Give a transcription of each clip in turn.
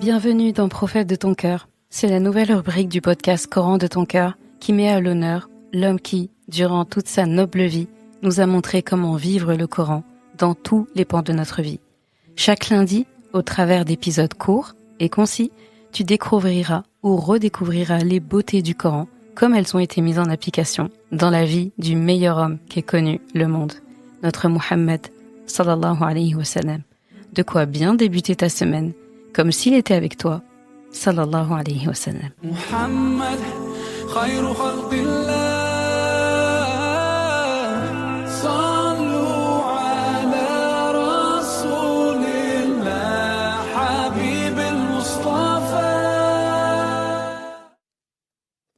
Bienvenue dans Prophète de ton cœur. C'est la nouvelle rubrique du podcast Coran de ton cœur qui met à l'honneur l'homme qui, durant toute sa noble vie, nous a montré comment vivre le Coran dans tous les pans de notre vie. Chaque lundi, au travers d'épisodes courts et concis, tu découvriras ou redécouvriras les beautés du Coran comme elles ont été mises en application dans la vie du meilleur homme qu'ait connu le monde, notre Muhammad sallallahu alayhi wa sallam. De quoi bien débuter ta semaine, comme s'il était avec toi, sallallahu alayhi wa sallam. Muhammad, khayru khalqillah, sallu ala rasulillah, habib al-Mustafa.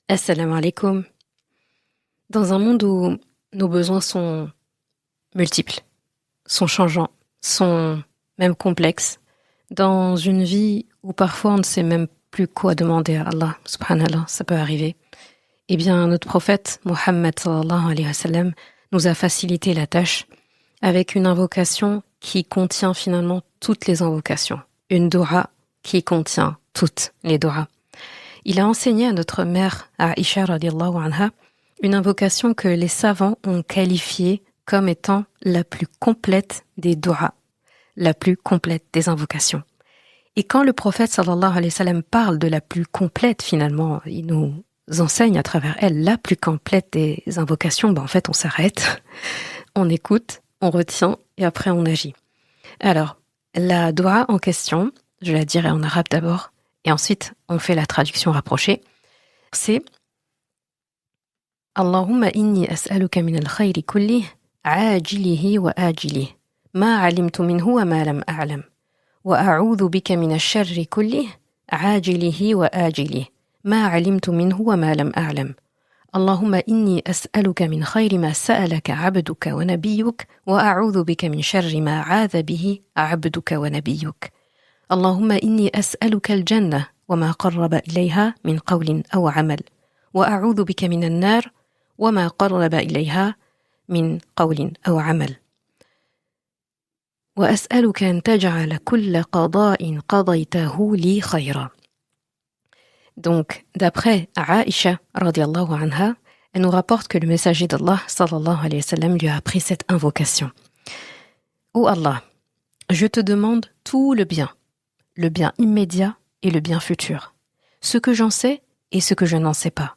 Assalamu alaikum. Dans un monde où nos besoins sont multiples, sont changeants, sont même complexes, dans une vie où parfois on ne sait même plus quoi demander à Allah, subhanallah, ça peut arriver, eh bien notre prophète, Muhammad sallallahu alayhi wa sallam, nous a facilité la tâche avec une invocation qui contient finalement toutes les invocations, une doua qui contient toutes les douas. Il a enseigné à notre mère, Aïcha radiallahu anha, une invocation que les savants ont qualifiée comme étant la plus complète des douas, la plus complète des invocations. Et quand le prophète sallallahu alayhi wa sallam parle de la plus complète, finalement, il nous enseigne à travers elle la plus complète des invocations, en fait on s'arrête, on écoute, on retient et après on agit. Alors, la doua en question, je la dirai en arabe d'abord, et ensuite on fait la traduction rapprochée, c'est Allahumma inni as'aluka min al-khayri kullih, ajilihi wa ajilih. ما علمت منه وما لم أعلم وأعوذ بك من الشر كله عاجله وآجله ما علمت منه وما لم أعلم اللهم إني أسألك من خير ما سألك عبدك ونبيك وأعوذ بك من شر ما عاذ به عبدك ونبيك اللهم إني أسألك الجنة وما قرب إليها من قول أو عمل وأعوذ بك من النار وما قرب إليها من قول أو عمل وأسألك أن تجعل كل قضاء قضيته لي خيرا. Donc, d'après Aïcha radiallahu anha, elle nous rapporte que le messager d'Allah sallallahu alayhi wa sallam lui a appris cette invocation. Ô Allah, je te demande tout le bien immédiat et le bien futur, ce que j'en sais et ce que je n'en sais pas.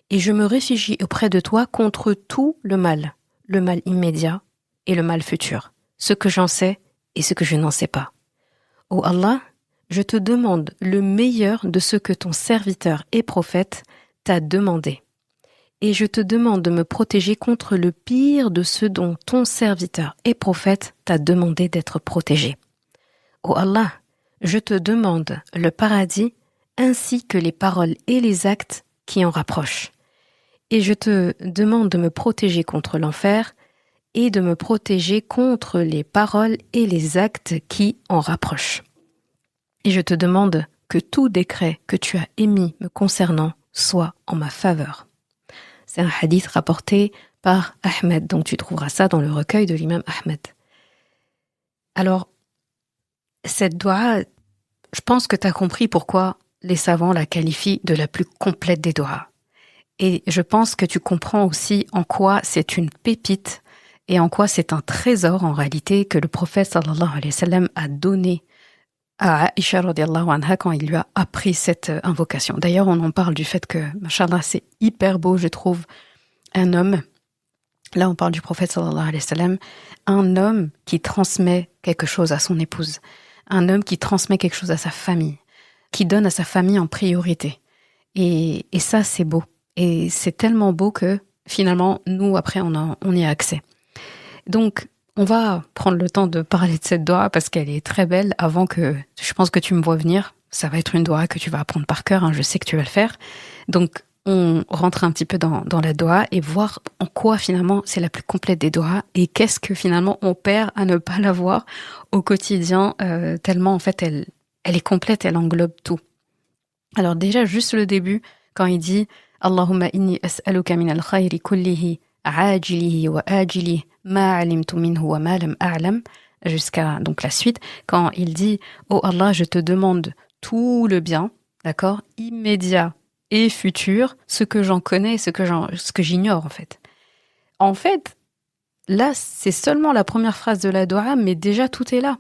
Et je me réfugie auprès de toi contre tout le mal immédiat et le mal futur, ce que j'en sais et ce que je n'en sais pas. Ô Allah, je te demande le meilleur de ce que ton serviteur et prophète t'a demandé. Et je te demande de me protéger contre le pire de ce dont ton serviteur et prophète t'a demandé d'être protégé. Ô Allah, je te demande le paradis ainsi que les paroles et les actes qui en rapprochent. Et je te demande de me protéger contre l'enfer et de me protéger contre les paroles et les actes qui en rapprochent. Et je te demande que tout décret que tu as émis me concernant soit en ma faveur. C'est un hadith rapporté par Ahmed, donc tu trouveras ça dans le recueil de l'imam Ahmed. Alors, cette doua, je pense que tu as compris pourquoi les savants la qualifient de la plus complète des douas. Et je pense que tu comprends aussi en quoi c'est une pépite et en quoi c'est un trésor en réalité que le prophète sallallahu alayhi wa sallam a donné à Aïcha radiallahu anha quand il lui a appris cette invocation. D'ailleurs, on en parle du fait que, machallah, c'est hyper beau, je trouve, un homme, là on parle du prophète sallallahu alayhi wa sallam, un homme qui transmet quelque chose à son épouse, un homme qui transmet quelque chose à sa famille, qui donne à sa famille en priorité. Et ça, c'est beau. Et c'est tellement beau que, finalement, nous, après, on y a accès. Donc, on va prendre le temps de parler de cette doua parce qu'elle est très belle avant que, je pense que tu me vois venir. Ça va être une doua que tu vas apprendre par cœur, je sais que tu vas le faire. Donc, on rentre un petit peu dans la doua et voir en quoi finalement c'est la plus complète des douas et qu'est-ce que finalement on perd à ne pas l'avoir au quotidien, tellement en fait elle est complète, elle englobe tout. Alors déjà, juste le début, quand il dit « Allahumma inni as'aluka min al-khayri kullihi, ajilihi wa ajilihi, ma alimtu minhu wa ma lam a'lam » jusqu'à donc la suite, quand il dit « Oh Allah, je te demande tout le bien, d'accord, immédiat et futur, ce que j'en connais et ce que j'ignore en fait. » En fait, là, c'est seulement la première phrase de la dua, mais déjà tout est là.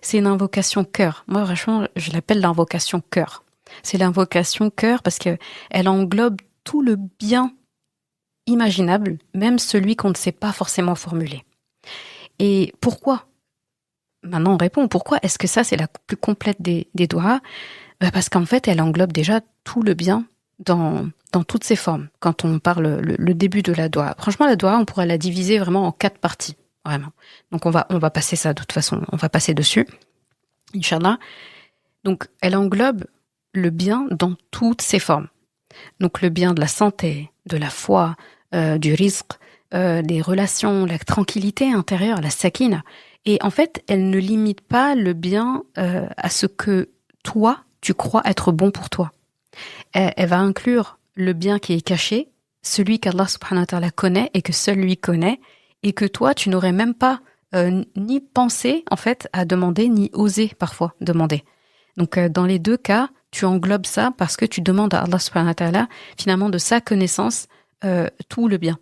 C'est une invocation cœur. Moi, franchement, je l'appelle l'invocation cœur. C'est l'invocation cœur parce que elle englobe tout le bien imaginable, même celui qu'on ne sait pas forcément formuler. Et pourquoi ? Maintenant, on répond. Pourquoi est-ce que ça, c'est la plus complète des doigts ? Parce qu'en fait, elle englobe déjà tout le bien dans toutes ses formes. Quand on parle le début de la doua. Franchement, la doua, on pourrait la diviser vraiment en 4 parties. Vraiment. Donc, on va passer ça de toute façon. On va passer dessus. Inch'Allah. Donc, elle englobe le bien dans toutes ses formes. Donc, le bien de la santé, de la foi, du rizq, des relations, la tranquillité intérieure, la sakina. Et en fait, elle ne limite pas le bien à ce que toi, tu crois être bon pour toi. Elle va inclure le bien qui est caché, celui qu'Allah subhanahu wa ta'ala connaît et que seul lui connaît, et que toi, tu n'aurais même pas ni pensé, en fait, à demander, ni osé parfois demander. Donc, dans les 2 cas, tu englobes ça parce que tu demandes à Allah subhanahu wa ta'ala, finalement, de sa connaissance, tout le bien.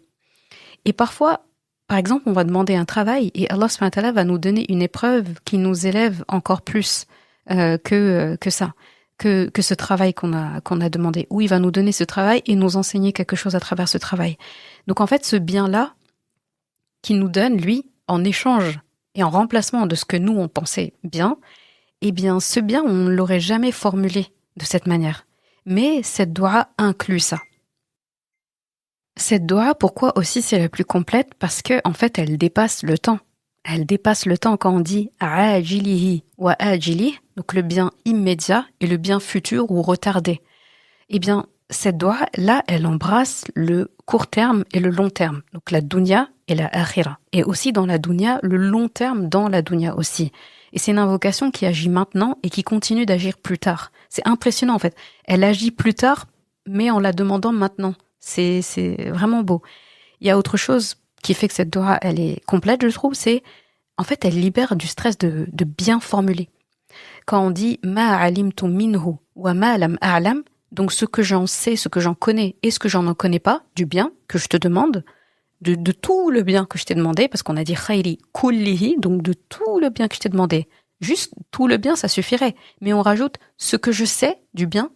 Et parfois, par exemple, on va demander un travail et Allah subhanahu wa ta'ala va nous donner une épreuve qui nous élève encore plus que ça, que ce travail qu'on a demandé. Ou il va nous donner ce travail et nous enseigner quelque chose à travers ce travail. Donc en fait, ce bien-là qu'il nous donne, lui, en échange et en remplacement de ce que nous, on pensait bien, eh bien, ce bien, on ne l'aurait jamais formulé de cette manière. Mais cette doua inclut ça. Cette doua, pourquoi aussi c'est la plus complète ? Parce que en fait, elle dépasse le temps. Elle dépasse le temps quand on dit « ajilihi wa ajili », donc le bien immédiat et le bien futur ou retardé. Eh bien, cette doua, là, elle embrasse le court terme et le long terme, donc la dunya et la akhira. Et aussi dans la dunya, le long terme dans la dunya aussi. Et c'est une invocation qui agit maintenant et qui continue d'agir plus tard. C'est impressionnant en fait. Elle agit plus tard, mais en la demandant maintenant. C'est vraiment beau. Il y a autre chose qui fait que cette doua, elle est complète, je trouve, c'est, en fait, elle libère du stress de bien formuler. Quand on dit « ma alimtu minhu wa ma lam a'lam », donc ce que j'en sais, ce que j'en connais et ce que j'en connais pas, du bien que je te demande, de tout le bien que je t'ai demandé, parce qu'on a dit « khayri kullihi », donc de tout le bien que je t'ai demandé. Juste tout le bien, ça suffirait. Mais on rajoute ce que je sais du bien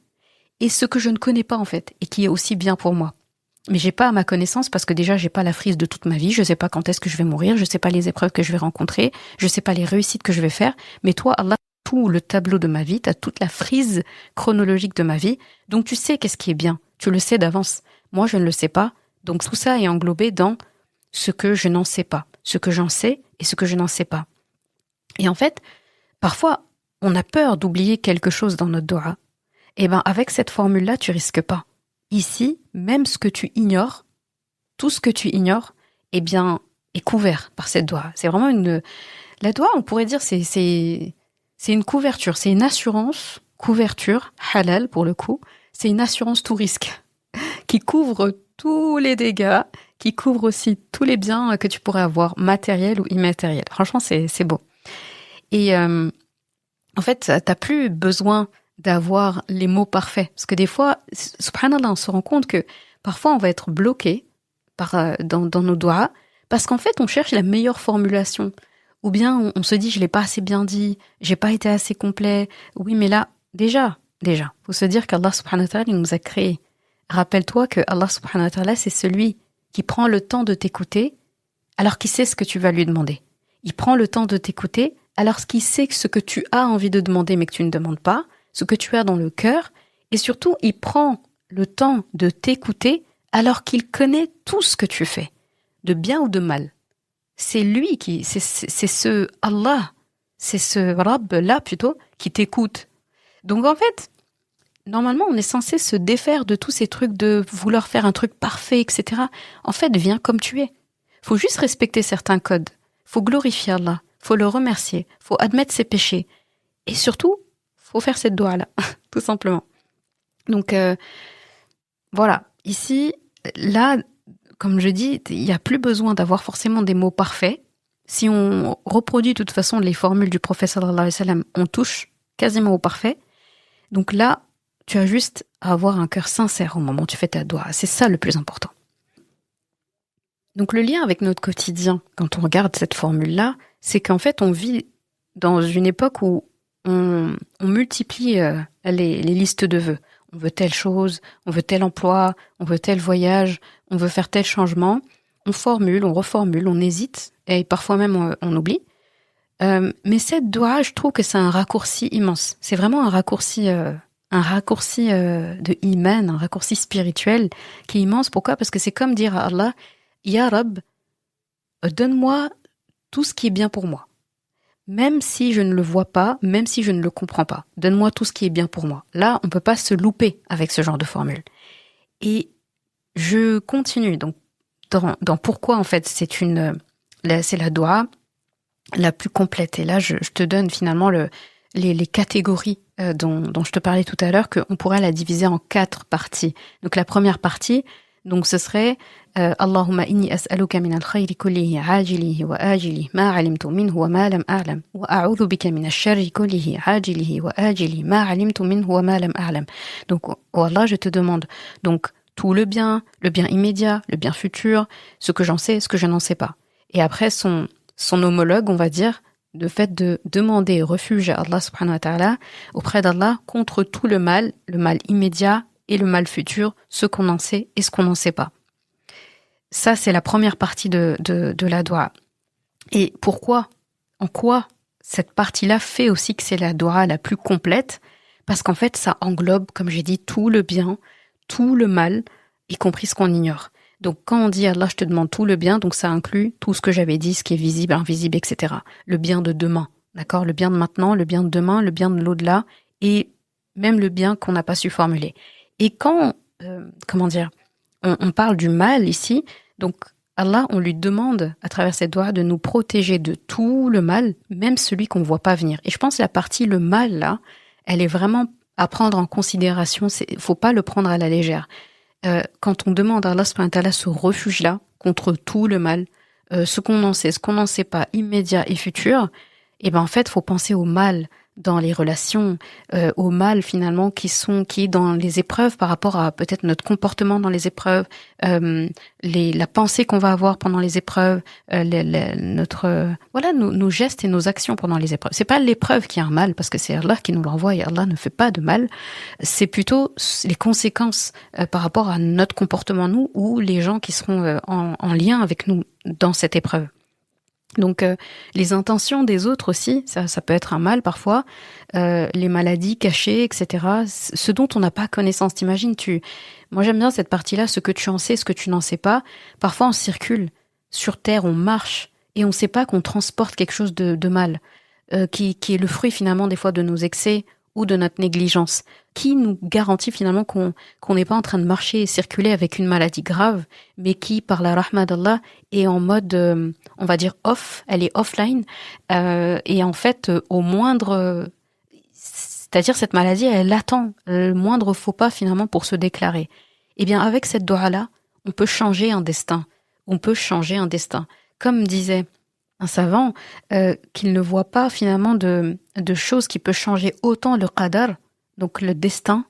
et ce que je ne connais pas, en fait, et qui est aussi bien pour moi. Mais j'ai pas à ma connaissance parce que déjà j'ai pas la frise de toute ma vie, je sais pas quand est-ce que je vais mourir, je sais pas les épreuves que je vais rencontrer, je sais pas les réussites que je vais faire, mais toi Allah, tout le tableau de ma vie, t'as toute la frise chronologique de ma vie, donc tu sais qu'est-ce qui est bien, tu le sais d'avance. Moi je ne le sais pas, donc tout ça est englobé dans ce que je n'en sais pas, ce que j'en sais et ce que je n'en sais pas. Et en fait, parfois on a peur d'oublier quelque chose dans notre doua. Et ben avec cette formule-là, tu risques pas. Ici, même ce que tu ignores, tout ce que tu ignores, eh bien, est couvert par cette doua. C'est vraiment la doua, on pourrait dire, c'est une couverture, c'est une assurance, couverture, halal pour le coup, c'est une assurance tout risque, qui couvre tous les dégâts, qui couvre aussi tous les biens que tu pourrais avoir, matériels ou immatériels. Franchement, c'est beau. Et en fait, t'as plus besoin d'avoir les mots parfaits. Parce que des fois, subhanallah, on se rend compte que parfois on va être bloqué dans nos doigts parce qu'en fait, on cherche la meilleure formulation. Ou bien on se dit, je l'ai pas assez bien dit, j'ai pas été assez complet. Oui, mais là, déjà, faut se dire qu'Allah subhanahu wa ta'ala, il nous a créés. Rappelle-toi que Allah subhanahu wa ta'ala, c'est celui qui prend le temps de t'écouter alors qu'il sait ce que tu vas lui demander. Il prend le temps de t'écouter alors qu'il sait ce que tu as envie de demander mais que tu ne demandes pas, ce que tu as dans le cœur, et surtout, il prend le temps de t'écouter alors qu'il connaît tout ce que tu fais, de bien ou de mal. C'est lui c'est ce Allah, c'est ce Rabb-là plutôt, qui t'écoute. Donc en fait, normalement, on est censé se défaire de tous ces trucs de vouloir faire un truc parfait, etc. En fait, viens comme tu es. Faut juste respecter certains codes. Faut glorifier Allah, faut le remercier, faut admettre ses péchés. Et surtout, faut faire cette doua-là, tout simplement. Donc, voilà. Ici, là, comme je dis, il n'y a plus besoin d'avoir forcément des mots parfaits. si on reproduit de toute façon les formules du prophète sallallahu alayhi wa sallam, on touche quasiment au parfait. Donc là, tu as juste à avoir un cœur sincère au moment où tu fais ta doua. C'est ça le plus important. Donc le lien avec notre quotidien, quand on regarde cette formule-là, c'est qu'en fait, on vit dans une époque où on multiplie les listes de vœux. On veut telle chose, on veut tel emploi, on veut tel voyage, on veut faire tel changement. On formule, on reformule, on hésite, et parfois même on oublie. Mais cette doua, je trouve que c'est un raccourci immense. C'est vraiment un raccourci de iman, un raccourci spirituel qui est immense. Pourquoi ? Parce que c'est comme dire à Allah, Ya Rab, donne-moi tout ce qui est bien pour moi. Même si je ne le vois pas, même si je ne le comprends pas. Donne-moi tout ce qui est bien pour moi. Là, on ne peut pas se louper avec ce genre de formule. Et je continue donc dans pourquoi en fait c'est la doua la plus complète. Et là, je te donne finalement les catégories dont je te parlais tout à l'heure, qu'on pourrait la diviser en 4 parties. Donc la première partie, donc ce serait Allahumma inni as'aluka min al-khayri kullihi ajilihi wa ajilihi ma alimtu minhu wa ma lam a'lam wa a'udhu bika min ash-sharri kullihi ajilihi wa ajilihi ma alimtu minhu wa ma lam a'lam. Donc oh Allah, je te demande donc tout le bien immédiat, le bien futur, ce que j'en sais, ce que je n'en sais pas. Et après son homologue, on va dire, le fait de demander refuge à Allah subhanahu wa ta'ala, auprès d'Allah, contre tout le mal immédiat et le mal futur, ce qu'on en sait et ce qu'on n'en sait pas. Ça, c'est la première partie de la doua. Et en quoi cette partie-là fait aussi que c'est la doua la plus complète? Parce qu'en fait, ça englobe, comme j'ai dit, tout le bien, tout le mal, y compris ce qu'on ignore. Donc quand on dit Allah, je te demande tout le bien, donc ça inclut tout ce que j'avais dit, ce qui est visible, invisible, etc. Le bien de demain, d'accord ? Le bien de maintenant, le bien de demain, le bien de l'au-delà, et même le bien qu'on n'a pas su formuler. Et quand, on parle du mal ici, donc Allah, on lui demande à travers cette doua de nous protéger de tout le mal, même celui qu'on ne voit pas venir. Et je pense que la partie le mal là, elle est vraiment à prendre en considération. Faut pas le prendre à la légère. Quand on demande à Allah subhanahu wa ta'ala ce refuge-là contre tout le mal, ce qu'on en sait, ce qu'on n'en sait pas, immédiat et futur, et ben en fait, faut penser au mal dans les relations, au mal finalement qui est dans les épreuves par rapport à peut-être notre comportement dans les épreuves, la pensée qu'on va avoir pendant les épreuves, nos gestes et nos actions pendant les épreuves. C'est pas l'épreuve qui est un mal parce que c'est Allah qui nous l'envoie et Allah ne fait pas de mal. C'est plutôt les conséquences par rapport à notre comportement nous ou les gens qui seront en lien avec nous dans cette épreuve. Donc les intentions des autres aussi, ça peut être un mal parfois, les maladies cachées, etc. Ce dont on n'a pas connaissance. T'imagines, moi j'aime bien cette partie-là, ce que tu en sais, ce que tu n'en sais pas. Parfois on circule sur terre, on marche et on ne sait pas qu'on transporte quelque chose de mal, qui est le fruit finalement des fois de nos excès ou de notre négligence. Qui nous garantit finalement qu'on n'est pas en train de marcher et circuler avec une maladie grave, mais qui, par la rahma d'Allah, est en mode, on va dire off, elle est offline, et en fait, au moindre, c'est-à-dire cette maladie, elle attend le moindre faux pas finalement pour se déclarer. Eh bien, avec cette doua-là, on peut changer un destin. Comme disait un savant, qu'il ne voit pas finalement de choses qui peuvent changer autant le qadar, donc le destin,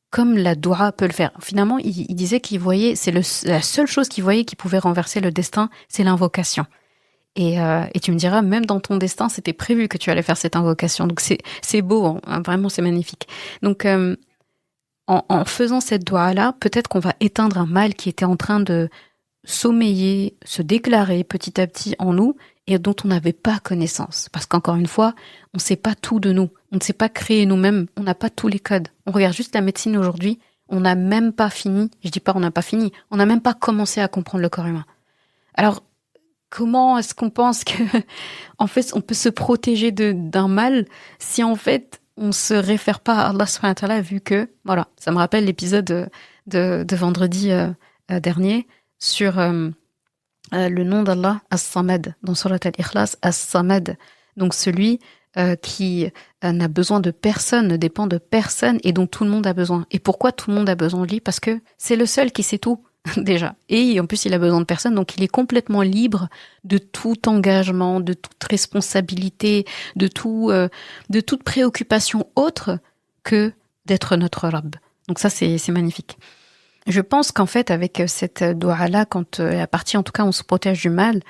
comme la doua peut le faire. Finalement, il disait qu'il voyait, la seule chose qu'il voyait qui pouvait renverser le destin, c'est l'invocation. Et tu me diras, même dans ton destin, c'était prévu que tu allais faire cette invocation. Donc c'est beau, hein, vraiment c'est magnifique. Donc en faisant cette doua-là, peut-être qu'on va éteindre un mal qui était en train de sommeiller, se déclarer petit à petit en nous, et dont on n'avait pas connaissance. Parce qu'encore une fois, on ne sait pas tout de nous. On ne sait pas créer nous-mêmes. On n'a pas tous les codes. On regarde juste la médecine aujourd'hui. On n'a même pas fini. Je dis pas on n'a pas fini. On n'a même pas commencé à comprendre le corps humain. Alors, comment est-ce qu'on pense que, en fait, on peut se protéger d'un mal si en fait, on se réfère pas à Allah subhanahu wa ta'ala, vu que, voilà, ça me rappelle l'épisode de vendredi dernier sur le nom d'Allah, As-Samad, dans Surat Al-Ikhlas, As-Samad, donc celui qui n'a besoin de personne, ne dépend de personne et dont tout le monde a besoin. Et pourquoi tout le monde a besoin de lui ? Parce que c'est le seul qui sait tout. déjà. Et en plus, il a besoin de personne, donc il est complètement libre de tout engagement, de toute responsabilité, de toute préoccupation autre que d'être notre Rabb. Donc ça, c'est magnifique. Je pense qu'en fait, avec cette doua-là, quand à partir, en tout cas, on se protège du mal,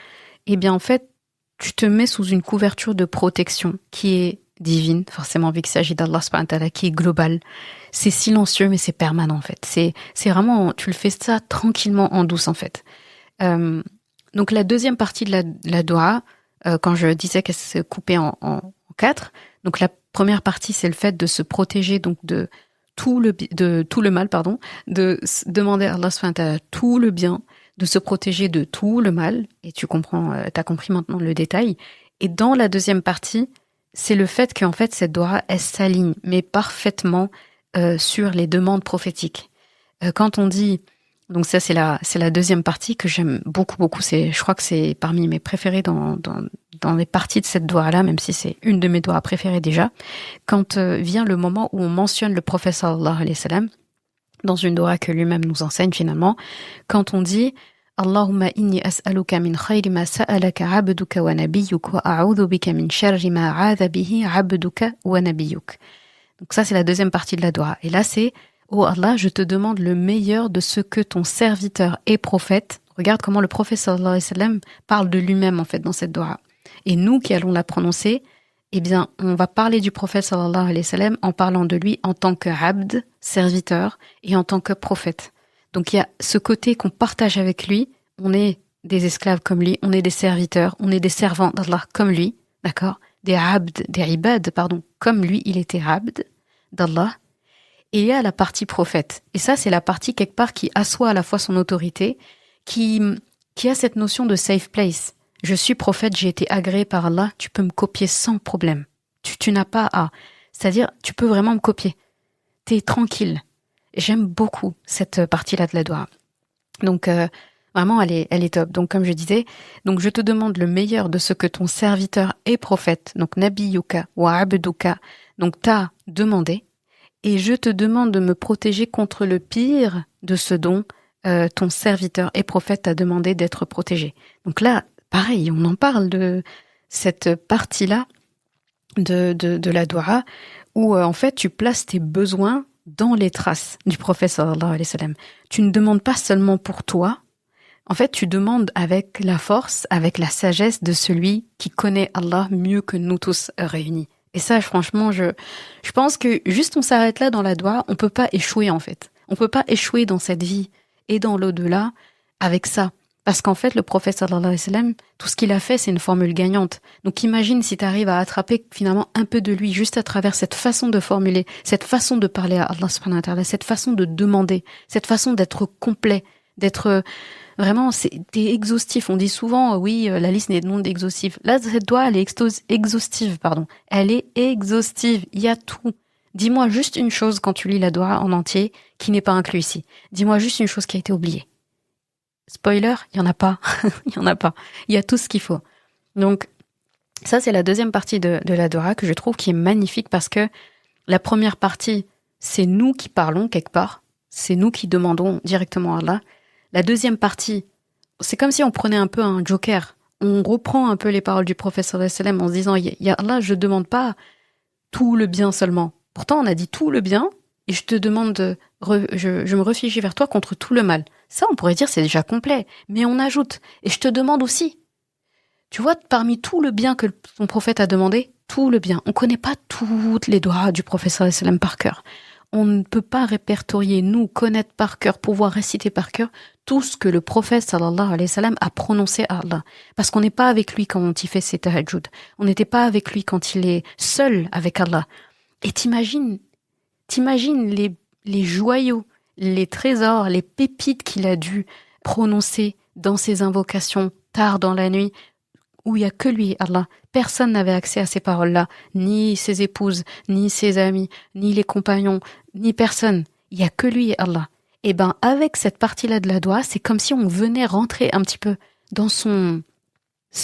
eh bien, en fait, tu te mets sous une couverture de protection qui est divine, forcément, vu qu'il s'agit d'Allah subhanahu wa ta'ala, qui est global. C'est silencieux, mais c'est permanent, en fait. C'est vraiment, tu le fais ça tranquillement, en douce, en fait. Donc, la deuxième partie de la doua, quand je disais qu'elle se coupait en 4, donc la première partie, c'est le fait de se protéger, donc de tout le mal, de demander à Allah subhanahu wa ta'ala tout le bien, de se protéger de tout le mal, et t'as compris maintenant le détail. Et dans la deuxième partie, c'est le fait qu'en fait, cette doua, elle s'aligne, mais parfaitement sur les demandes prophétiques. Quand on dit, donc ça c'est la deuxième partie que j'aime beaucoup, je crois que c'est parmi mes préférés dans les parties de cette doua-là, même si c'est une de mes doua préférées déjà, quand vient le moment où on mentionne le prophète sallallahu alayhi wa sallam, dans une doua que lui-même nous enseigne finalement, quand on dit Allahumma inni as'aluka min khayri ma sa'alaka 'abduka wa nabiyyuk wa a'udhu bika min sharri ma 'adha bihi 'abduka wa nabiyyuk. Donc ça c'est la deuxième partie de la doua. Et là c'est oh Allah, je te demande le meilleur de ce que ton serviteur et prophète. Regarde comment le prophète sallallahu alayhi wa sallam parle de lui-même en fait dans cette doua. Et nous qui allons la prononcer, eh bien, on va parler du prophète sallallahu alayhi wa sallam en parlant de lui en tant que abd, serviteur, et en tant que prophète. Donc il y a ce côté qu'on partage avec lui, on est des esclaves comme lui, on est des serviteurs, on est des servants d'Allah comme lui, d'accord ? Des ibad, comme lui, il était abd d'Allah. Et il y a la partie prophète. Et ça, c'est la partie quelque part qui assoit à la fois son autorité, qui a cette notion de safe place. Je suis prophète, j'ai été agréé par Allah, tu peux me copier sans problème. Tu n'as pas à... C'est-à-dire, tu peux vraiment me copier. T'es tranquille. J'aime beaucoup cette partie-là de la doua. Donc, vraiment, elle est top. Donc, comme je disais, donc je te demande le meilleur de ce que ton serviteur et prophète, donc Nabiyuka wa Abduka, donc t'a demandé, et je te demande de me protéger contre le pire de ce dont ton serviteur et prophète t'a demandé d'être protégé. Donc là, pareil, on en parle de cette partie-là de la doua où en fait tu places tes besoins dans les traces du prophète sallallahu alayhi wa sallam. Tu ne demandes pas seulement pour toi, en fait tu demandes avec la force, avec la sagesse de celui qui connaît Allah mieux que nous tous réunis. Et ça, franchement, je pense que juste on s'arrête là dans la doua, on peut pas échouer en fait. On peut pas échouer dans cette vie et dans l'au-delà avec ça. Parce qu'en fait, le prophète sallallahu alayhi wa sallam, tout ce qu'il a fait, c'est une formule gagnante. Donc imagine si tu arrives à attraper finalement un peu de lui juste à travers cette façon de formuler, cette façon de parler à Allah subhanahu wa ta'ala, cette façon de demander, cette façon d'être complet, d'être vraiment, t'es exhaustif. On dit souvent, oui, la liste n'est non exhaustive. Là, cette doua, elle est exhaustive, pardon. Elle est exhaustive. Il y a tout. Dis-moi juste une chose quand tu lis la doua en entier qui n'est pas inclus ici. Dis-moi juste une chose qui a été oubliée. Spoiler, il y en a pas. Il y en a pas. Il y a tout ce qu'il faut. Donc, ça, c'est la deuxième partie de la doua que je trouve qui est magnifique parce que la première partie, c'est nous qui parlons quelque part. C'est nous qui demandons directement à Allah. La deuxième partie, c'est comme si on prenait un peu un joker. On reprend un peu les paroles du prophète sallallahu alayhi wa sallam en se disant, ya Allah, je demande pas tout le bien seulement. Pourtant, on a dit tout le bien et je te demande je me réfugie vers toi contre tout le mal. Ça, on pourrait dire, c'est déjà complet. Mais on ajoute, et je te demande aussi. Tu vois, parmi tout le bien que ton prophète a demandé, tout le bien. On connaît pas toutes les doigts du prophète sallallahu alayhi wa sallam par cœur. On ne peut pas répertorier, nous, connaître par cœur, pouvoir réciter par cœur tout ce que le prophète sallallahu alayhi wa sallam a prononcé à Allah. Parce qu'on n'est pas avec lui quand il fait ses tahajjud. On n'était pas avec lui quand il est seul avec Allah. Et t'imagines les joyaux, les trésors, les pépites qu'il a dû prononcer dans ses invocations tard dans la nuit, où il n'y a que lui, Allah. Personne n'avait accès à ces paroles-là, ni ses épouses, ni ses amis, ni les compagnons, ni personne. Il n'y a que lui, Allah. Et ben, avec cette partie-là de la doua, c'est comme si on venait rentrer un petit peu dans son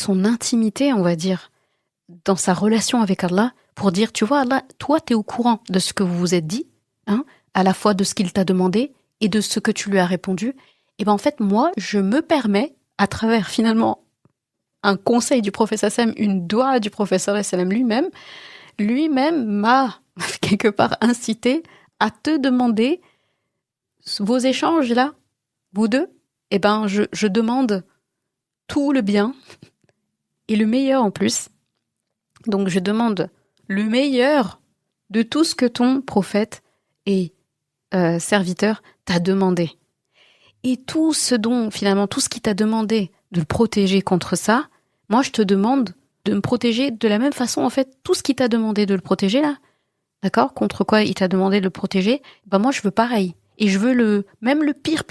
intimité, on va dire, dans sa relation avec Allah, pour dire, tu vois, Allah, toi, t'es au courant de ce que vous vous êtes dit, hein, à la fois de ce qu'il t'a demandé et de ce que tu lui as répondu. Et ben en fait, moi, je me permets, à travers finalement un conseil du professeur sallam, une doua du professeur sallam lui-même m'a quelque part incité à te demander vos échanges là, vous deux. Eh ben, je demande tout le bien et le meilleur en plus. Donc, je demande le meilleur de tout ce que ton prophète et serviteur t'a demandé. Et tout ce dont, finalement, tout ce qui t'a demandé de le protéger contre ça, moi, je te demande de me protéger de la même façon, en fait, tout ce qui t'a demandé de le protéger, là, d'accord, contre quoi il t'a demandé de le protéger, ben moi, je veux pareil. Et je veux même le pire,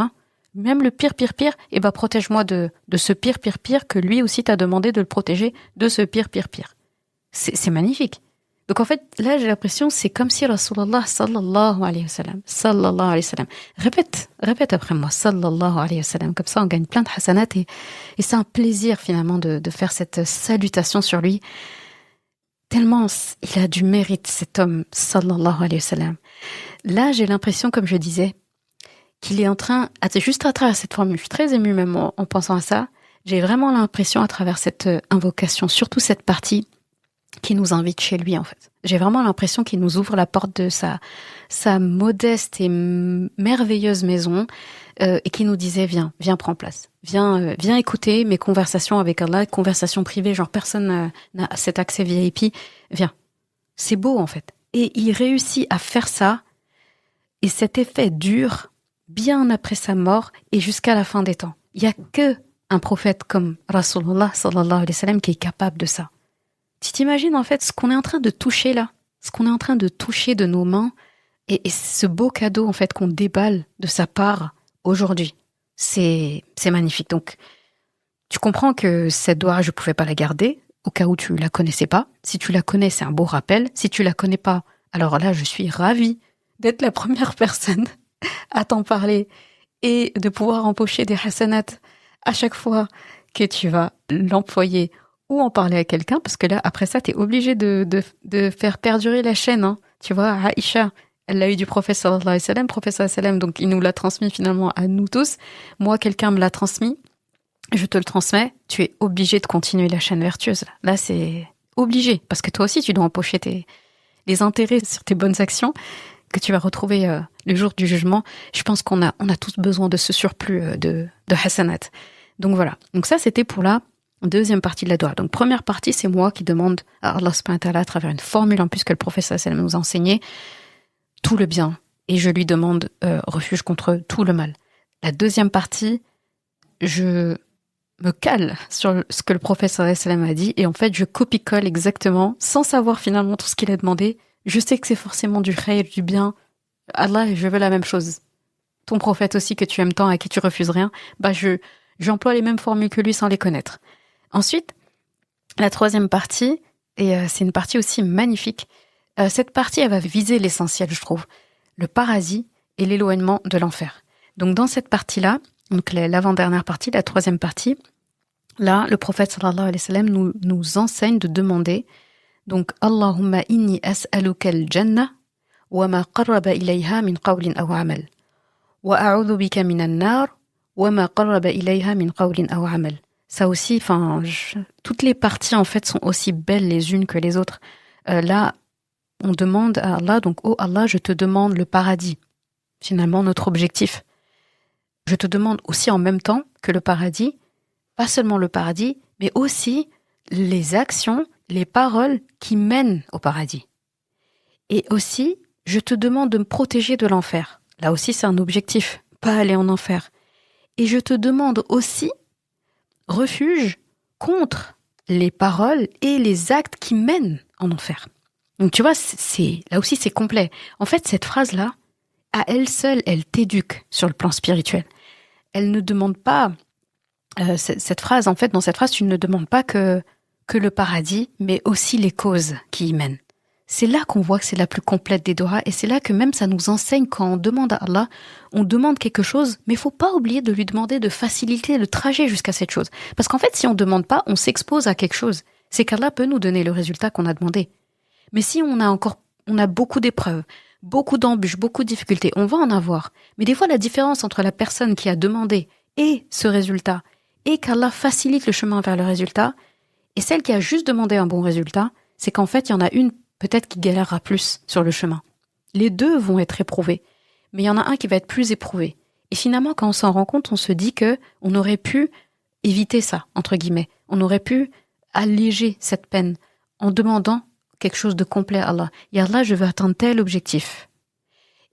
hein. Même le pire, et ben protège-moi de ce pire que lui aussi t'a demandé de le protéger de ce pire. C'est magnifique. Donc en fait, là, j'ai l'impression, c'est comme si Rasulullah sallallahu alayhi wa sallam, répète après moi, sallallahu alayhi wa sallam, comme ça on gagne plein de hasanat et c'est un plaisir finalement de faire cette salutation sur lui. Tellement il a du mérite, cet homme, sallallahu alayhi wa sallam. Là, j'ai l'impression, comme je disais, qu'il est en train, juste à travers cette formule, je suis très émue même en pensant à ça, j'ai vraiment l'impression à travers cette invocation, surtout cette partie qui nous invite chez lui en fait. J'ai vraiment l'impression qu'il nous ouvre la porte de sa modeste et merveilleuse maison et qui nous disait viens prends place, viens écouter mes conversations avec Allah, conversations privées, genre personne n'a cet accès VIP, viens. C'est beau en fait. Et il réussit à faire ça et cet effet dure bien après sa mort et jusqu'à la fin des temps. Il y a que un prophète comme Rasulullah sallallahu alayhi wa sallam qui est capable de ça. Tu t'imagines en fait ce qu'on est en train de toucher là, ce qu'on est en train de toucher de nos mains et ce beau cadeau en fait qu'on déballe de sa part aujourd'hui. C'est magnifique. Donc tu comprends que cette doua, je pouvais pas la garder au cas où tu la connaissais pas. Si tu la connais, c'est un beau rappel. Si tu la connais pas, alors là, je suis ravie d'être la première personne à t'en parler et de pouvoir empocher des hasanats à chaque fois que tu vas l'employer ou en parler à quelqu'un, parce que là, après ça, t'es obligé de faire perdurer la chaîne, hein. Tu vois, Aïcha, elle l'a eu du prophète sallallahu alayhi wa sallam, donc il nous l'a transmis finalement à nous tous. Moi, quelqu'un me l'a transmis, je te le transmets, tu es obligé de continuer la chaîne vertueuse. Là, c'est obligé, parce que toi aussi, tu dois empocher les intérêts sur tes bonnes actions que tu vas retrouver le jour du jugement. Je pense qu'on a tous besoin de ce surplus de hasanat. Donc voilà. Donc ça, c'était pour la deuxième partie de la doua. Donc première partie, c'est moi qui demande à Allah subhanahu wa ta'ala à travers une formule en plus que le prophète sallallahu alayhi wa sallam nous a enseigné, tout le bien. Et je lui demande refuge contre tout le mal. La deuxième partie, je me cale sur ce que le prophète sallallahu alayhi wa sallam a dit et en fait, je copie-colle exactement sans savoir finalement tout ce qu'il a demandé. Je sais que c'est forcément du khayr, du bien. Allah, je veux la même chose. Ton prophète aussi que tu aimes tant, à qui tu refuses rien, j'emploie les mêmes formules que lui sans les connaître. Ensuite, la troisième partie, et c'est une partie aussi magnifique, cette partie, elle va viser l'essentiel, je trouve, le paradis et l'éloignement de l'enfer. Donc dans cette partie-là, donc l'avant-dernière partie, la troisième partie, là, le prophète sallallahu alayhi wa sallam nous enseigne de demander, donc Allahumma inni as'aluka al-jannah wa ma qarraba ilayha min qawlin aw amal wa a'udhu bika min an-nar wa ma qarraba ilayha min qawlin aw amal. Ça aussi, toutes les parties en fait sont aussi belles les unes que les autres. Là, on demande à Allah, donc oh Allah, je te demande le paradis. Finalement, notre objectif. Je te demande aussi en même temps que le paradis, pas seulement le paradis, mais aussi les actions, les paroles qui mènent au paradis. Et aussi, je te demande de me protéger de l'enfer. Là aussi, c'est un objectif, pas aller en enfer. Et je te demande aussi refuge contre les paroles et les actes qui mènent en enfer. Donc tu vois, là aussi c'est complet. En fait, cette phrase-là, à elle seule, elle t'éduque sur le plan spirituel. Elle ne demande pas, cette phrase, en fait, dans cette phrase, tu ne demandes pas que le paradis, mais aussi les causes qui y mènent. C'est là qu'on voit que c'est la plus complète des doigts et c'est là que même ça nous enseigne quand on demande à Allah, on demande quelque chose, mais il faut pas oublier de lui demander de faciliter le trajet jusqu'à cette chose. Parce qu'en fait, si on demande pas, on s'expose à quelque chose. C'est qu'Allah peut nous donner le résultat qu'on a demandé. Mais si on a beaucoup d'épreuves, beaucoup d'embûches, beaucoup de difficultés. On va en avoir. Mais des fois, la différence entre la personne qui a demandé et ce résultat, et qu'Allah facilite le chemin vers le résultat, et celle qui a juste demandé un bon résultat, c'est qu'en fait, il y en a une peut-être qui galérera plus sur le chemin. Les deux vont être éprouvés, mais il y en a un qui va être plus éprouvé. Et finalement, quand on s'en rend compte, on se dit que on aurait pu éviter ça, entre guillemets. On aurait pu alléger cette peine en demandant quelque chose de complet à Allah. Ya Allah, je veux atteindre tel objectif.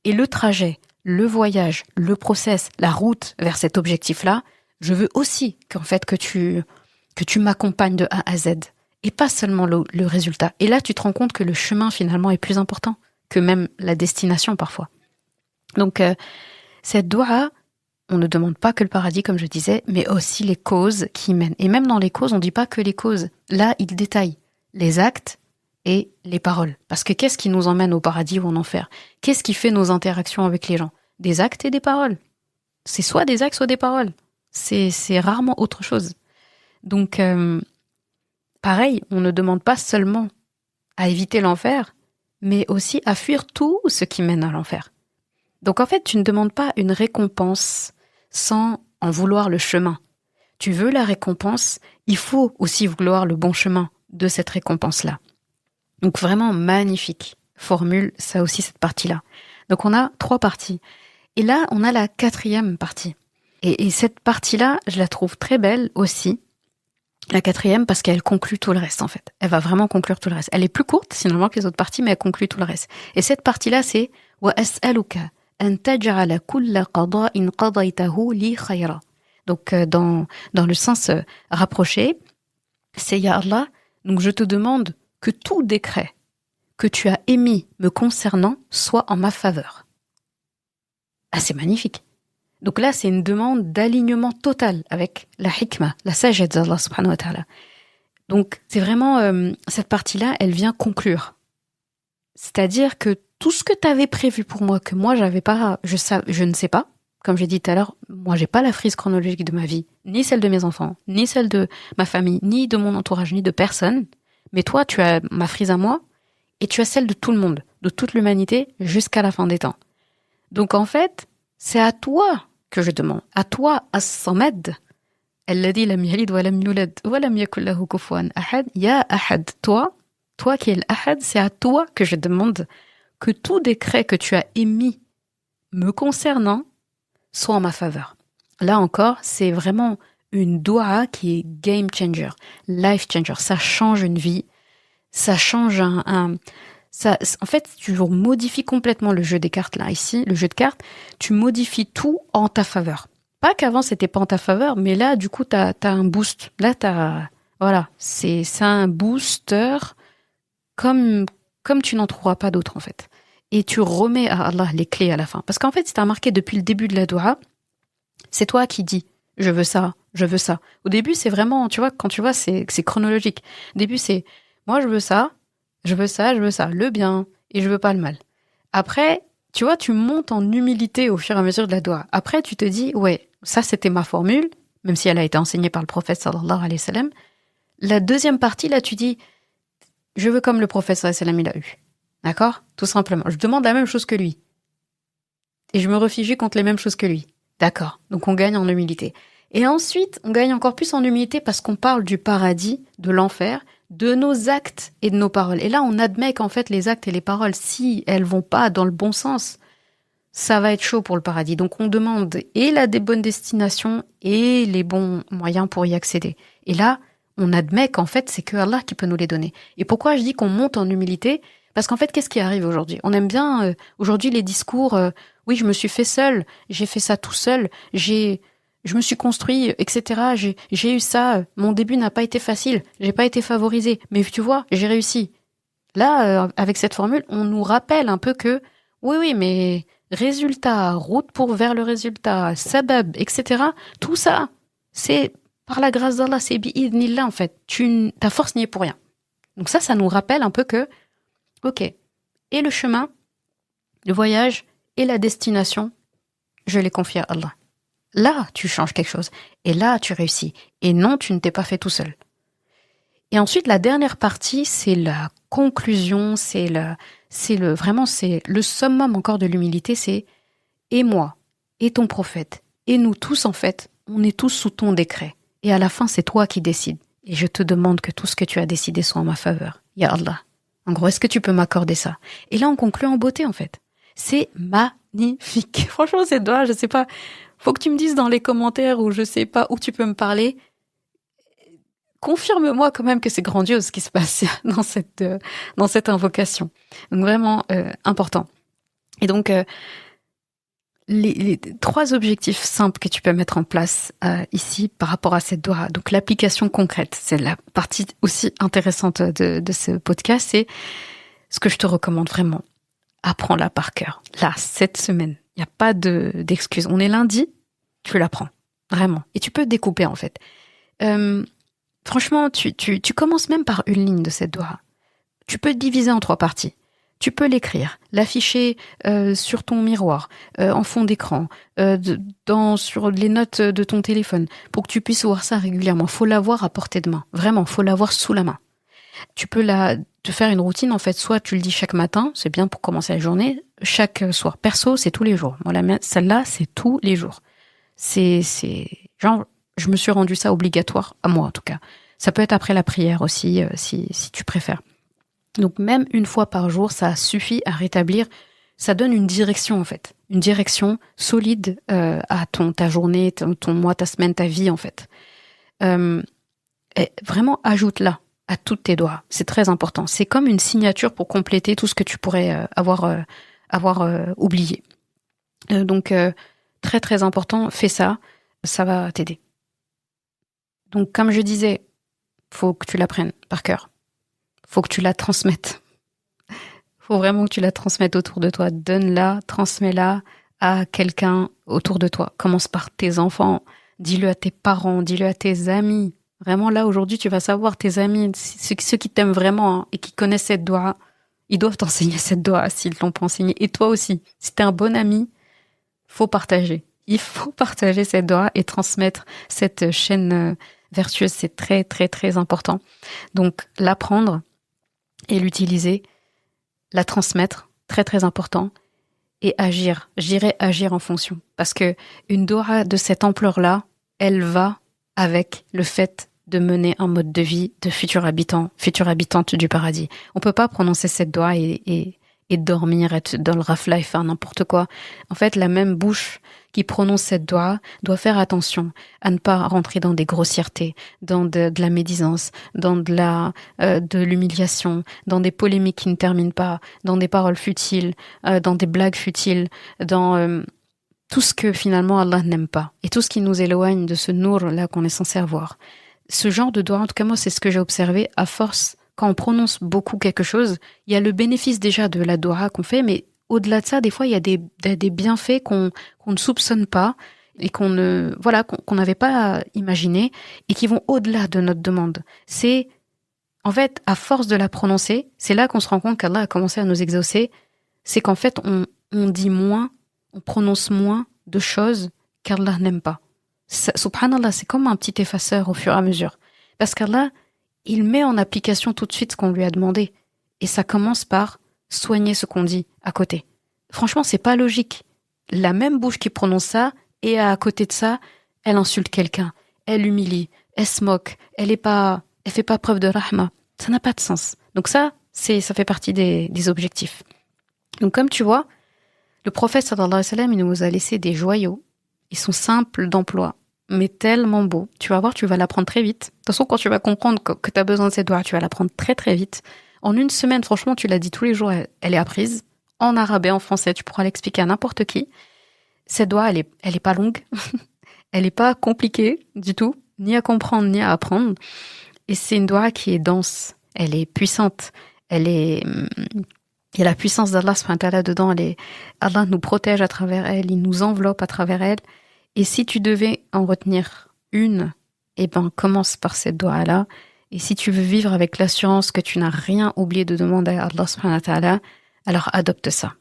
Et le trajet, le voyage, le process, la route vers cet objectif-là, je veux aussi que tu m'accompagnes de A à Z. Et pas seulement le résultat. Et là, tu te rends compte que le chemin, finalement, est plus important que même la destination, parfois. Donc, cette doua, on ne demande pas que le paradis, comme je disais, mais aussi les causes qui y mènent. Et même dans les causes, on ne dit pas que les causes. Là, il détaille les actes et les paroles. Parce que qu'est-ce qui nous emmène au paradis ou en enfer? Qu'est-ce qui fait nos interactions avec les gens? Des actes et des paroles. C'est soit des actes, soit des paroles. C'est rarement autre chose. Donc, pareil, on ne demande pas seulement à éviter l'enfer, mais aussi à fuir tout ce qui mène à l'enfer. Donc en fait, tu ne demandes pas une récompense sans en vouloir le chemin. Tu veux la récompense, il faut aussi vouloir le bon chemin de cette récompense-là. Donc vraiment magnifique formule, ça aussi, cette partie-là. Donc on a 3 parties. Et là, on a la 4e partie. Et cette partie-là, je la trouve très belle aussi, la 4e, parce qu'elle conclut tout le reste, en fait. Elle va vraiment conclure tout le reste. Elle est plus courte, finalement, que les autres parties, mais elle conclut tout le reste. Et cette partie-là, c'est « Wa as'aluka an taj'ala kulla qada'in qadaytahu li khayra ». Donc, dans le sens rapproché, c'est « Ya Allah, donc je te demande que tout décret que tu as émis me concernant soit en ma faveur. » Ah, c'est magnifique. Donc là, c'est une demande d'alignement total avec la hikmah, la sagesse d'Allah subhanahu wa ta'ala. Donc, c'est vraiment, cette partie-là, elle vient conclure. C'est-à-dire que tout ce que tu avais prévu pour moi, que moi, j'avais pas, je ne sais pas, comme j'ai dit tout à l'heure, moi, j'ai pas la frise chronologique de ma vie, ni celle de mes enfants, ni celle de ma famille, ni de mon entourage, ni de personne. Mais toi, tu as ma frise à moi, et tu as celle de tout le monde, de toute l'humanité, jusqu'à la fin des temps. Donc, en fait, c'est à toi que je demande. À toi, As-Samad, alladhi lam yalid wa lam yulad wa lam yakul lahu kufuwan ahad, ya ahad, toi qui es l'ahad, c'est à toi que je demande que tout décret que tu as émis me concernant soit en ma faveur. Là encore, c'est vraiment une doua qui est game changer, life changer. Ça change une vie, ça change ça, en fait, tu modifies complètement le jeu des cartes, là, ici, le jeu de cartes, tu modifies tout en ta faveur. Pas qu'avant, c'était pas en ta faveur, mais là, du coup, t'as un boost. Là, voilà, c'est un booster comme tu n'en trouveras pas d'autre, en fait. Et tu remets à Allah les clés à la fin. Parce qu'en fait, si t'as remarqué depuis le début de la doua, c'est toi qui dis, je veux ça, je veux ça. Au début, c'est vraiment, tu vois, quand tu vois, c'est chronologique. Au début, c'est, moi, je veux ça, je veux ça, le bien, et je veux pas le mal. Après, tu vois, tu montes en humilité au fur et à mesure de la doua. Après, tu te dis, ouais, ça c'était ma formule, même si elle a été enseignée par le prophète sallallahu alayhi wa sallam. La deuxième partie, là, tu dis, je veux comme le prophète sallallahu alayhi wa sallam il a eu. D'accord? Tout simplement. Je demande la même chose que lui. Et je me réfugie contre les mêmes choses que lui. D'accord. Donc on gagne en humilité. Et ensuite, on gagne encore plus en humilité parce qu'on parle du paradis, de l'enfer, de nos actes et de nos paroles. Et là, on admet qu'en fait, les actes et les paroles, si elles vont pas dans le bon sens, ça va être chaud pour le paradis. Donc, on demande et la des bonnes destinations et les bons moyens pour y accéder. Et là, on admet qu'en fait, c'est que Allah qui peut nous les donner. Et pourquoi je dis qu'on monte en humilité? Parce qu'en fait, qu'est-ce qui arrive aujourd'hui? On aime bien, aujourd'hui, les discours, oui, je me suis fait seul, j'ai fait ça tout seul, je me suis construit, etc. J'ai eu ça. Mon début n'a pas été facile. J'ai pas été favorisé. Mais tu vois, j'ai réussi. Là, avec cette formule, on nous rappelle un peu que, oui, mais résultat, route vers le résultat, sabab, etc. Tout ça, c'est par la grâce d'Allah, c'est bi'idnillah en fait. Ta force n'y est pour rien. Donc ça nous rappelle un peu que, ok, et le chemin, le voyage et la destination, je les confie à Allah. Là, tu changes quelque chose. Et là, tu réussis. Et non, tu ne t'es pas fait tout seul. Et ensuite, la dernière partie, c'est la conclusion, vraiment, c'est le summum encore de l'humilité, c'est et moi, et ton prophète, et nous tous, en fait, on est tous sous ton décret. Et à la fin, c'est toi qui décides. Et je te demande que tout ce que tu as décidé soit en ma faveur. Ya Allah. En gros, est-ce que tu peux m'accorder ça? Et là, on conclut en beauté, en fait. C'est magnifique. Franchement, cette doigt, je sais pas. Faut que tu me dises dans les commentaires ou je sais pas où tu peux me parler. Confirme-moi quand même que c'est grandiose ce qui se passe dans cette invocation. Donc vraiment important. Et donc les 3 objectifs simples que tu peux mettre en place ici par rapport à cette doua. Donc l'application concrète, c'est la partie aussi intéressante de ce podcast, c'est ce que je te recommande vraiment. Apprends-la par cœur. Là, cette semaine, il n'y a pas d'excuses. On est lundi, tu l'apprends. Vraiment. Et tu peux découper en fait. Franchement, tu commences même par une ligne de cette doua. Tu peux te diviser en 3 parties. Tu peux l'écrire, l'afficher sur ton miroir, en fond d'écran, sur les notes de ton téléphone, pour que tu puisses voir ça régulièrement. Faut l'avoir à portée de main. Vraiment, faut l'avoir sous la main. Tu peux te faire une routine, en fait. Soit tu le dis chaque matin, c'est bien pour commencer la journée. Chaque soir. Perso, c'est tous les jours. Moi, celle-là, c'est tous les jours. C'est genre, je me suis rendu ça obligatoire, à moi en tout cas. Ça peut être après la prière aussi, si tu préfères. Donc même une fois par jour, ça suffit à rétablir, ça donne une direction en fait. Une direction solide à ta journée, ton mois, ta semaine, ta vie en fait. Et vraiment, ajoute-la à toutes tes doigts. C'est très important. C'est comme une signature pour compléter tout ce que tu pourrais avoir oublié. Donc très très important, fais ça, ça va t'aider. Donc comme je disais, faut que tu l'apprennes par cœur. Faut que tu la transmettes. Faut vraiment que tu la transmettes autour de toi. Donne-la, transmets-la à quelqu'un autour de toi. Commence par tes enfants, dis-le à tes parents, dis-le à tes amis. Vraiment là, aujourd'hui, tu vas savoir, tes amis, ceux qui t'aiment vraiment hein, et qui connaissent cette doua, ils doivent t'enseigner cette doua s'ils ne l'ont pas enseignée. Et toi aussi, si t'es un bon ami, faut partager. Il faut partager cette doua et transmettre cette chaîne vertueuse. C'est très, très, très important. Donc, l'apprendre et l'utiliser, la transmettre, très, très important. Et agir. J'irai agir en fonction. Parce que une doua de cette ampleur-là, elle va avec le fait de mener un mode de vie de futur habitant, future habitante du paradis. On peut pas prononcer cette doua et dormir, être dans le rafla et faire n'importe quoi. En fait, la même bouche qui prononce cette doua doit faire attention à ne pas rentrer dans des grossièretés, dans de la médisance, dans de l'humiliation, dans des polémiques qui ne terminent pas, dans des paroles futiles, dans des blagues futiles, dans tout ce que finalement Allah n'aime pas et tout ce qui nous éloigne de ce nour-là qu'on est censé avoir. Ce genre de doua, en tout cas moi, c'est ce que j'ai observé à force. Quand on prononce beaucoup quelque chose, il y a le bénéfice déjà de la doua qu'on fait, mais au-delà de ça, des fois, il y a des bienfaits qu'on ne soupçonne pas et qu'on n'avait pas imaginé et qui vont au-delà de notre demande. C'est, en fait, à force de la prononcer, c'est là qu'on se rend compte qu'Allah a commencé à nous exaucer. C'est qu'en fait, on dit moins, on prononce moins de choses qu'Allah n'aime pas. Subhanallah, c'est comme un petit effaceur au fur et à mesure. Parce qu'Allah, il met en application tout de suite ce qu'on lui a demandé. Et ça commence par soigner ce qu'on dit à côté. Franchement, c'est pas logique. La même bouche qui prononce ça, et à côté de ça, elle insulte quelqu'un, elle humilie, elle se moque, elle fait pas preuve de rahma. Ça n'a pas de sens. Donc ça fait partie des objectifs. Donc comme tu vois, le prophète sallallahu alayhi wa sallam, il nous a laissé des joyaux. Ils sont simples d'emploi, mais tellement beaux. Tu vas voir, tu vas l'apprendre très vite. De toute façon, quand tu vas comprendre que tu as besoin de cette doua, tu vas l'apprendre très très vite. En une semaine, franchement, tu l'as dit tous les jours, elle est apprise. En arabe et en français, tu pourras l'expliquer à n'importe qui. Cette doua, elle est pas longue. Elle est pas compliquée du tout, ni à comprendre, ni à apprendre. Et c'est une doua qui est dense. Elle est puissante. Il y a la puissance d'Allah subhanahu wa ta'ala dedans. Allah nous protège à travers elle. Il nous enveloppe à travers elle. Et si tu devais en retenir une, commence par cette doua-là. Et si tu veux vivre avec l'assurance que tu n'as rien oublié de demander à Allah subhanahu wa ta'ala, alors adopte ça.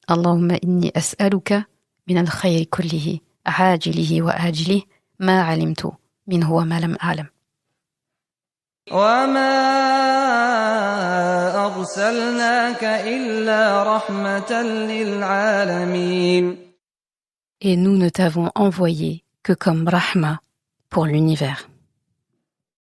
Allahumma inni as'aluka min al-khayri kullihi, ajilihi wa ajilihi, ma alimtu minhu wa ma lam a'lam. وما أرسلناك إلا رحمة للعالمين. Et nous ne t'avons envoyé que comme rahma pour l'univers.